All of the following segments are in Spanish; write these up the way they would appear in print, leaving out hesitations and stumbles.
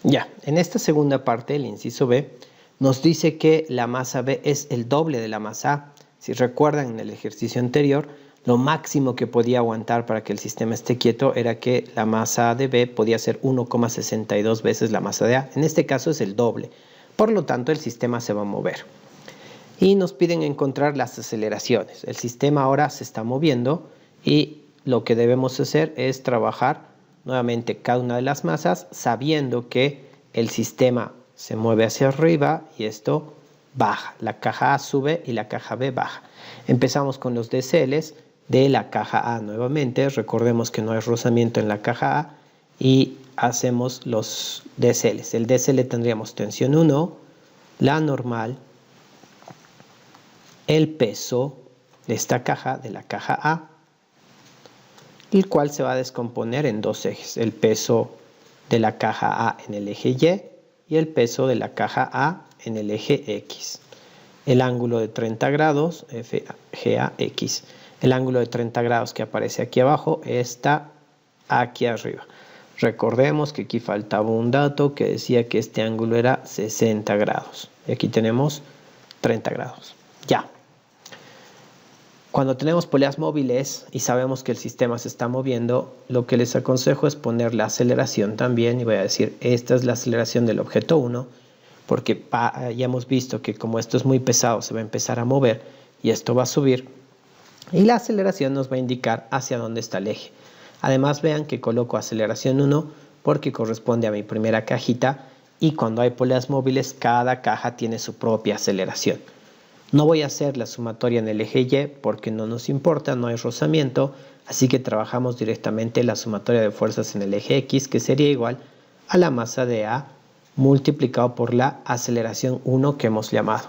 Ya, en esta segunda parte, el inciso B, nos dice que la masa B es el doble de la masa A. Si recuerdan en el ejercicio anterior, lo máximo que podía aguantar para que el sistema esté quieto era que la masa de B podía ser 1,62 veces la masa de A. En este caso es el doble. Por lo tanto, el sistema se va a mover. Y nos piden encontrar las aceleraciones. El sistema ahora se está moviendo y lo que debemos hacer es trabajar nuevamente cada una de las masas sabiendo que el sistema se mueve hacia arriba y esto baja. La caja A sube y la caja B baja. Empezamos con los DCLs de la caja A nuevamente. Recordemos que no hay rozamiento en la caja A y hacemos los DCLs. El DCL tendríamos tensión 1, la normal, el peso de esta caja, de la caja A, el cual se va a descomponer en dos ejes, el peso de la caja A en el eje Y el peso de la caja A en el eje X. El ángulo de 30 grados, FGAX. El ángulo de 30 grados que aparece aquí abajo está aquí arriba. Recordemos que aquí faltaba un dato que decía que este ángulo era 60 grados. Y aquí tenemos 30 grados. Ya. Cuando tenemos poleas móviles y sabemos que el sistema se está moviendo, lo que les aconsejo es poner la aceleración también. Y voy a decir, esta es la aceleración del objeto 1, porque ya hemos visto que como esto es muy pesado, se va a empezar a mover y esto va a subir. Y la aceleración nos va a indicar hacia dónde está el eje. Además, vean que coloco aceleración 1 porque corresponde a mi primera cajita y cuando hay poleas móviles, cada caja tiene su propia aceleración. No voy a hacer la sumatoria en el eje Y porque no nos importa, no hay rozamiento, así que trabajamos directamente la sumatoria de fuerzas en el eje X, que sería igual a la masa de A multiplicado por la aceleración 1 que hemos llamado.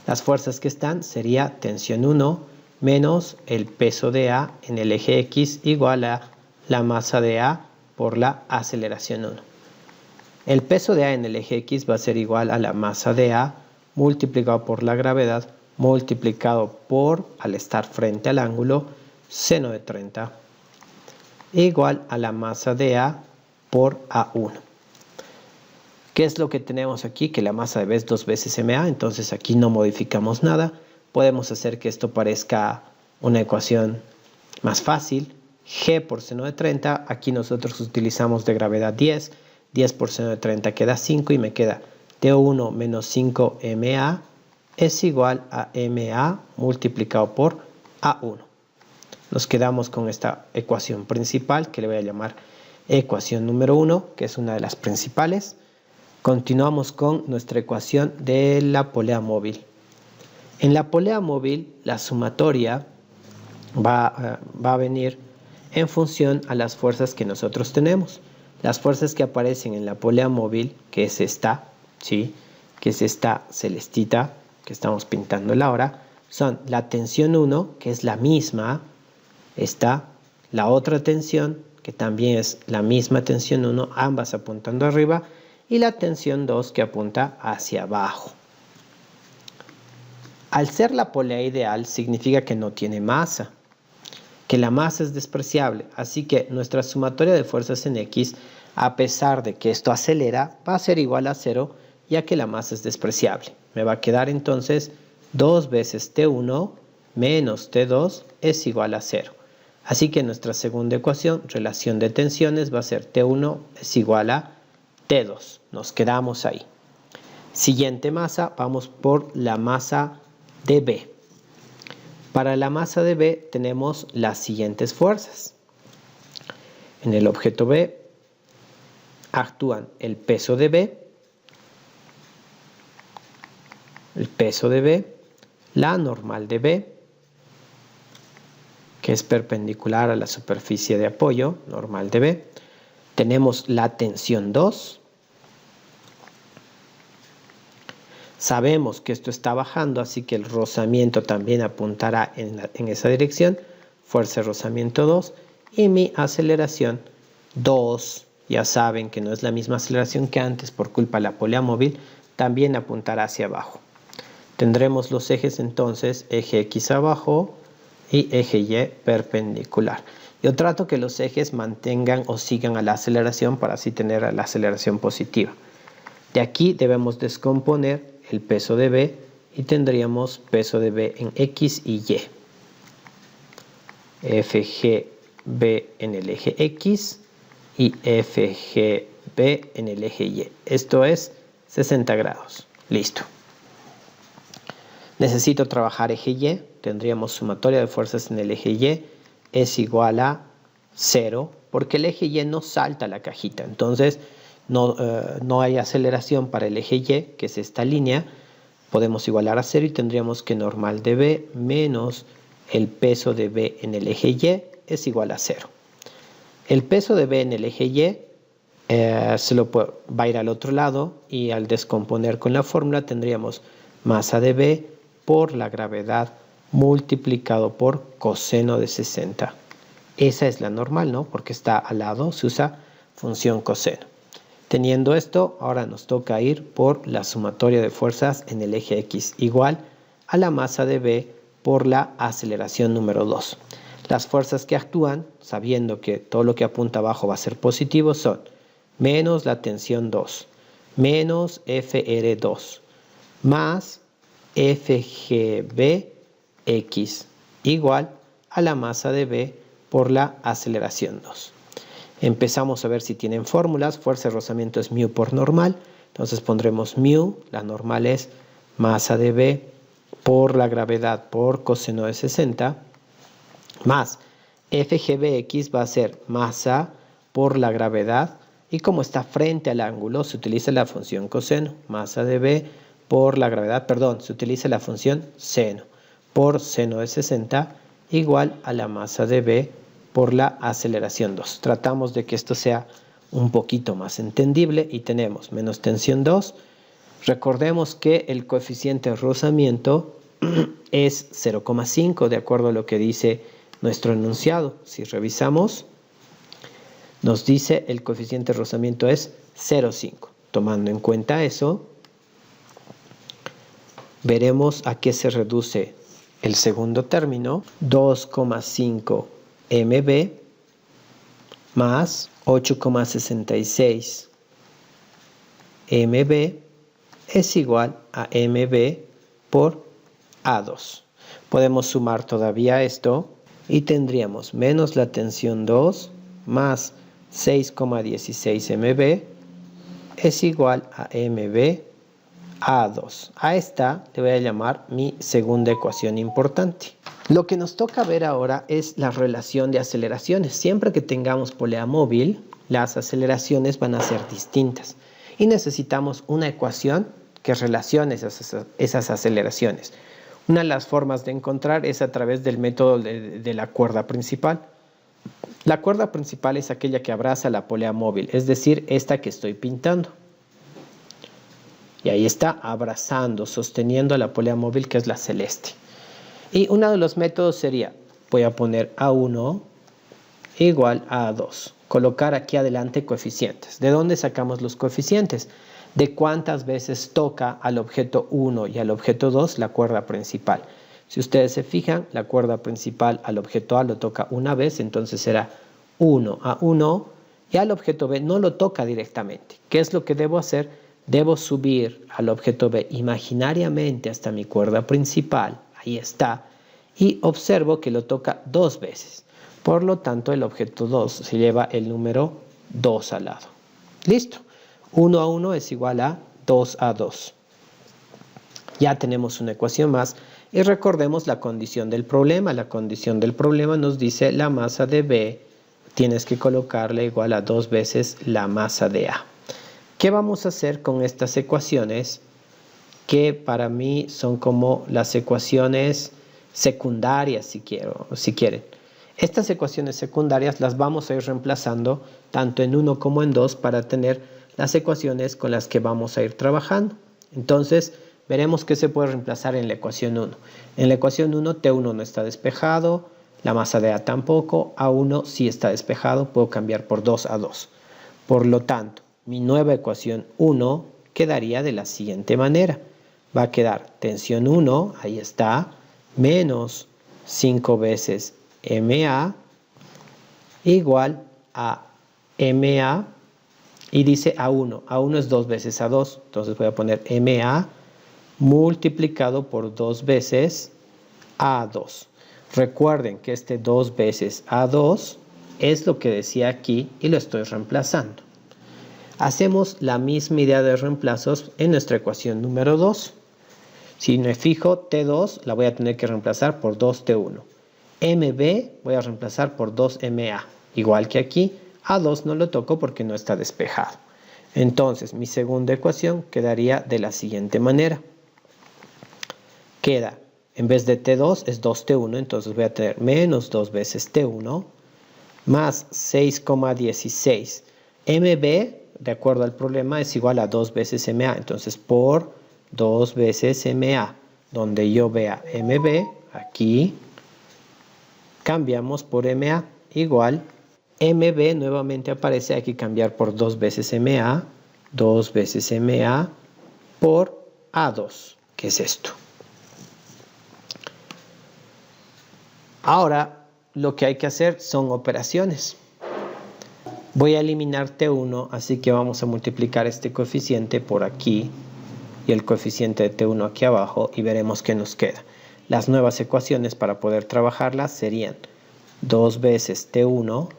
Las fuerzas que están sería tensión 1 menos el peso de A en el eje X igual a la masa de A por la aceleración 1. El peso de A en el eje X va a ser igual a la masa de A multiplicado por la gravedad multiplicado por, al estar frente al ángulo, seno de 30 igual a la masa de A por A1. ¿Qué es lo que tenemos aquí? Que la masa de B es 2 veces MA, entonces aquí no modificamos nada. Podemos hacer que esto parezca una ecuación más fácil. G por seno de 30, aquí nosotros utilizamos de gravedad 10. 10 por seno de 30 queda 5 y me queda T1 menos 5MA es igual a MA multiplicado por A1. Nos quedamos con esta ecuación principal que le voy a llamar ecuación número 1, que es una de las principales. Continuamos con nuestra ecuación de la polea móvil. En la polea móvil, la sumatoria va a venir en función a las fuerzas que nosotros tenemos. Las fuerzas que aparecen en la polea móvil, que es esta, ¿sí? Que es esta celestita que estamos pintándola ahora, son la tensión 1, que es la misma, está la otra tensión, que también es la misma tensión 1, ambas apuntando arriba, y la tensión 2 que apunta hacia abajo. Al ser la polea ideal significa que no tiene masa, que la masa es despreciable, así que nuestra sumatoria de fuerzas en X, a pesar de que esto acelera, va a ser igual a 0, ya que la masa es despreciable. Me va a quedar entonces 2 veces T1 menos T2 es igual a 0. Así que nuestra segunda ecuación, relación de tensiones, va a ser T1 es igual a T2. Nos quedamos ahí. Siguiente masa, vamos por la masa de B. Para la masa de B tenemos las siguientes fuerzas. En el objeto B actúan el peso de B, la normal de B, que es perpendicular a la superficie de apoyo, normal de B. Tenemos la tensión 2. Sabemos que esto está bajando, así que el rozamiento también apuntará en esa dirección. Fuerza de rozamiento 2. Y mi aceleración 2, ya saben que no es la misma aceleración que antes por culpa de la polea móvil, también apuntará hacia abajo. Tendremos los ejes entonces, eje X abajo y eje Y perpendicular. Yo trato que los ejes mantengan o sigan a la aceleración para así tener la aceleración positiva. De aquí debemos descomponer el peso de B y tendríamos peso de B en X y Y. FGB en el eje X y FGB en el eje Y. Esto es 60 grados. Listo. Necesito trabajar eje Y. Tendríamos sumatoria de fuerzas en el eje Y es igual a 0, porque el eje Y no salta a la cajita. Entonces no hay aceleración para el eje Y, que es esta línea. Podemos igualar a 0 y tendríamos que normal de B menos el peso de B en el eje Y es igual a 0. El peso de B en el eje Y va a ir al otro lado y al descomponer con la fórmula tendríamos masa de B por la gravedad multiplicado por coseno de 60. Esa es la normal, ¿no? Porque está al lado, se usa función coseno. Teniendo esto, ahora nos toca ir por la sumatoria de fuerzas en el eje X igual a la masa de B por la aceleración número 2. Las fuerzas que actúan, sabiendo que todo lo que apunta abajo va a ser positivo, son menos la tensión 2, menos FR2, más FGBX igual a la masa de B por la aceleración 2. Empezamos a ver si tienen fórmulas. Fuerza de rozamiento es μ por normal. Entonces pondremos μ, la normal es masa de B por la gravedad por coseno de 60, más FGBX va a ser masa por la gravedad, y como está frente al ángulo, se utiliza la función coseno. Masa de B por la gravedad, se utiliza la función seno por seno de 60 igual a la masa de B por la aceleración 2. Tratamos de que esto sea un poquito más entendible y tenemos menos tensión 2. Recordemos que el coeficiente de rozamiento es 0,5 de acuerdo a lo que dice nuestro enunciado. Si revisamos, nos dice el coeficiente de rozamiento es 0,5. Tomando en cuenta eso, veremos a qué se reduce el segundo término, 2,5 MB más 8,66 MB es igual a MB por A2. Podemos sumar todavía esto y tendríamos menos la tensión 2 más 6,16 MB es igual a MB A2. A esta le voy a llamar mi segunda ecuación importante. Lo que nos toca ver ahora es la relación de aceleraciones. Siempre que tengamos polea móvil, las aceleraciones van a ser distintas y necesitamos una ecuación que relacione esas aceleraciones. Una de las formas de encontrar es a través del método de la cuerda principal. La cuerda principal es aquella que abraza la polea móvil, es decir, esta que estoy pintando. Y ahí está abrazando, sosteniendo la polea móvil, que es la celeste. Y uno de los métodos sería, voy a poner A1 igual a A2. Colocar aquí adelante coeficientes. ¿De dónde sacamos los coeficientes? De cuántas veces toca al objeto 1 y al objeto 2 la cuerda principal. Si ustedes se fijan, la cuerda principal al objeto A lo toca una vez, entonces será 1 a 1, y al objeto B no lo toca directamente. ¿Qué es lo que debo hacer? Debo subir al objeto B imaginariamente hasta mi cuerda principal, ahí está, y observo que lo toca 2 veces. Por lo tanto, el objeto 2 se lleva el número 2 al lado. Listo. 1 a 1 es igual a 2 a 2. Ya tenemos una ecuación más y recordemos la condición del problema. La condición del problema nos dice la masa de B tienes que colocarle igual a 2 veces la masa de A. ¿Qué vamos a hacer con estas ecuaciones? Que para mí son como las ecuaciones secundarias, si quieren. Estas ecuaciones secundarias las vamos a ir reemplazando tanto en 1 como en 2 para tener las ecuaciones con las que vamos a ir trabajando. Entonces, veremos qué se puede reemplazar en la ecuación 1. En la ecuación 1, T1 no está despejado, la masa de A tampoco, A1 sí está despejado, puedo cambiar por 2 a 2. Por lo tanto, mi nueva ecuación 1 quedaría de la siguiente manera. Va a quedar tensión 1, ahí está, menos 5 veces MA igual a MA Y dice A1. A1 es 2 veces A2. Entonces voy a poner MA multiplicado por 2 veces A2. Recuerden que este 2 veces A2 es lo que decía aquí y lo estoy reemplazando. Hacemos la misma idea de reemplazos en nuestra ecuación número 2. Si me fijo, T2 la voy a tener que reemplazar por 2T1. MB voy a reemplazar por 2MA. Igual que aquí, A2 no lo toco porque no está despejado. Entonces, mi segunda ecuación quedaría de la siguiente manera. Queda, en vez de T2 es 2T1, entonces voy a tener menos 2 veces T1 más 6,16. MB, de acuerdo al problema, es igual a 2 veces MA. Entonces, por 2 veces MA, donde yo vea MB, aquí, cambiamos por MA, igual. MB nuevamente aparece, hay que cambiar por 2 veces MA, 2 veces MA por A2, que es esto. Ahora, lo que hay que hacer son operaciones. Voy a eliminar T1, así que vamos a multiplicar este coeficiente por aquí y el coeficiente de T1 aquí abajo y veremos qué nos queda. Las nuevas ecuaciones para poder trabajarlas serían 2 veces T1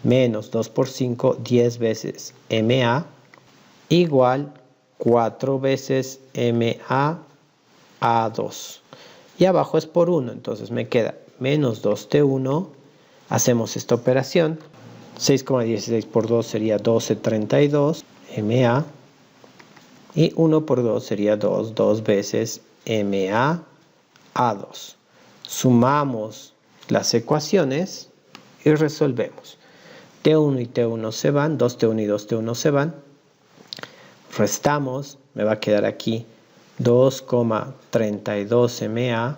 menos 2 por 5, 10 veces MA igual 4 veces MA A2. Y abajo es por 1, entonces me queda menos 2T1. Hacemos esta operación. 6,16 por 2 sería 12,32 MA. Y 1 por 2 sería 2, 2 veces MA A2. Sumamos las ecuaciones y resolvemos. T1 y T1 se van, 2T1 y 2T1 se van. Restamos, me va a quedar aquí 2,32 MA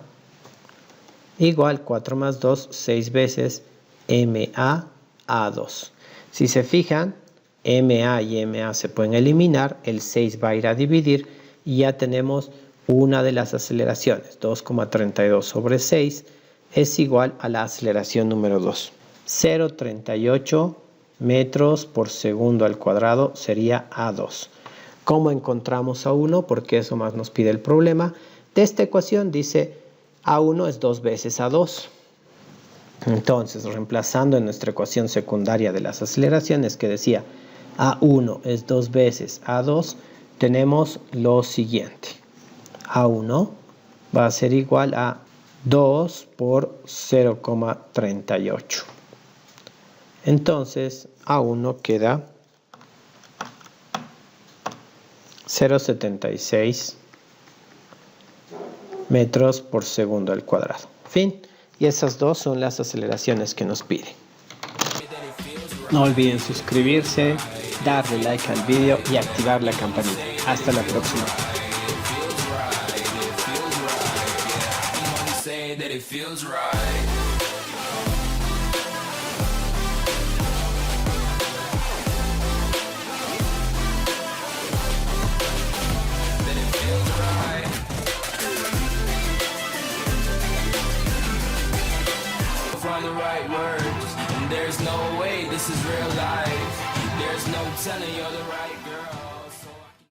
igual 4 más 2, 6 veces MA A2. Si se fijan, MA y MA se pueden eliminar, el 6 va a ir a dividir y ya tenemos una de las aceleraciones. 2,32 sobre 6 es igual a la aceleración número 2. 0,38 metros por segundo al cuadrado sería A2. ¿Cómo encontramos A1? Porque eso más nos pide el problema. De esta ecuación dice A1 es 2 veces A2. Entonces, reemplazando en nuestra ecuación secundaria de las aceleraciones que decía A1 es 2 veces A2, tenemos lo siguiente. A1 va a ser igual a 2 por 0,38. Entonces, A1 queda 0,76 metros por segundo al cuadrado. Fin. Y esas dos son las aceleraciones que nos pide. No olviden suscribirse, darle like al video y activar la campanita. Hasta la próxima. The right words, and there's no way this is real life. There's no telling you're the right